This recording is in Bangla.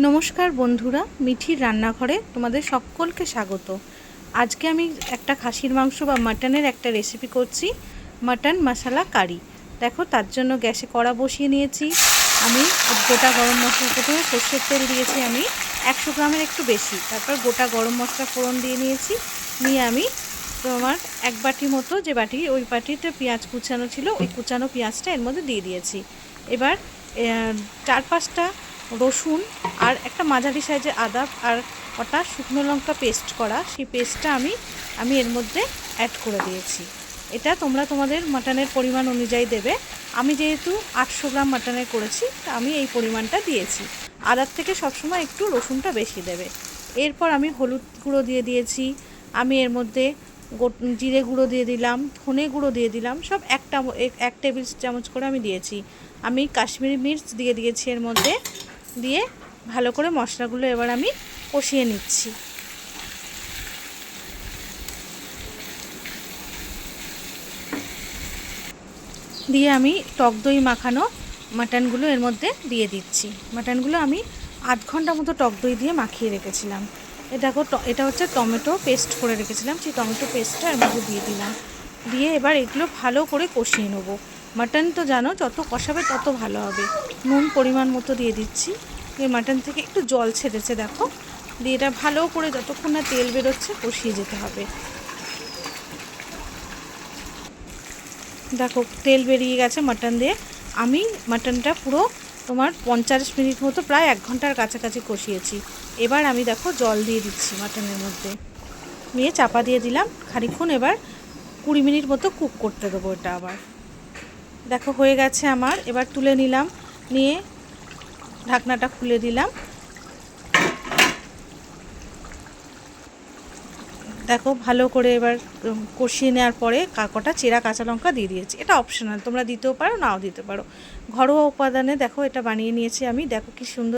নমস্কার বন্ধুরা, মিঠির রান্নাঘরে তোমাদের সকলকে স্বাগত। আজকে আমি একটা খাসির মাংস বা মাটনের একটা রেসিপি করছি, মাটন মশলা কারি। দেখো, তার জন্য গ্যাসে কড়া বসিয়ে নিয়েছি। আমি গোটা গরম মশলা, প্রথমে সর্ষের তেল দিয়েছি আমি 100 গ্রামের একটু বেশি। তারপর গোটা গরম মশলা ফোড়ন দিয়ে নিয়েছি। নিয়ে আমি তোমার এক বাটি মতো, যে বাটি ওই বাটিতে পেঁয়াজ কুচানো ছিল, ওই কুচানো পেঁয়াজটা এর মধ্যে দিয়ে দিয়েছি। এবার 4-5টা রসুন আর একটা মাঝারি সাইজের আদা আর কটা শুকনো লঙ্কা পেস্ট করা, সেই পেস্টটা আমি এর মধ্যে অ্যাড করে দিয়েছি। এটা তোমরা তোমাদের মাটনের পরিমাণ অনুযায়ী দেবে। আমি যেহেতু 800 গ্রাম মাটনের করেছি, তা আমি এই পরিমাণটা দিয়েছি। আদার থেকে সবসময় একটু রসুনটা বেশি দেবে। এরপর আমি হলুদ গুঁড়ো দিয়ে দিয়েছি। আমি এর মধ্যে জিরে গুঁড়ো দিয়ে দিলাম, ধনে গুঁড়ো দিয়ে দিলাম, সব 1 টেবিল চামচ করে আমি দিয়েছি। আমি কাশ্মীরি মির্চ দিয়ে দিয়েছি এর মধ্যে। দিয়ে ভালো করে মশলাগুলো এবার আমি কষিয়ে নিচ্ছি। দিয়ে আমি টক দই মাখানো মাটনগুলো এর মধ্যে দিয়ে দিচ্ছি। মাটনগুলো আমি আধ ঘন্টা মতো টক দই দিয়ে মাখিয়ে রেখেছিলাম। এটা হচ্ছে টমেটো পেস্ট করে রেখেছিলাম, সেই টমেটো পেস্টটা এর মধ্যে দিয়ে দিলাম। দিয়ে এবার এগুলো ভালো করে কষিয়ে নেবো। মাটন তো জানো, যত কষাবে তত ভালো হবে। নুন পরিমাণ মতো দিয়ে দিচ্ছি। এই মাটন থেকে একটু জল ছেড়েছে দেখো। দিয়ে এটা ভালো করে যতক্ষণ না তেল বেরোচ্ছে কষিয়ে যেতে হবে। দেখো, তেল বেরিয়ে গেছে মাটন দিয়ে। আমি মাটনটা পুরো তোমার 50 মিনিট মতো, প্রায় 1 ঘন্টার কাছাকাছি কষিয়েছি। এবার আমি দেখো জল দিয়ে দিচ্ছি মাটনের মধ্যে, দিয়ে চাপা দিয়ে দিলাম খানিকক্ষণ। এবার 20 মিনিট মতো কুক করতে দেবো এটা আবার। দেখো হয়ে গেছে আমার। এবার তুলে নিলাম, নিয়ে ঢাকনাটা খুলে দিলাম। দেখো ভালো করে এবার কষিয়ে নেওয়ার পরে কটা চেরা কাঁচা লঙ্কা দিয়ে দিয়েছি। এটা অপশনাল, তোমরা দিতেও পারো নাও দিতে পারো। ঘরোয়া উপাদানে দেখো এটা বানিয়ে নিয়েছি আমি। দেখো কি সুন্দর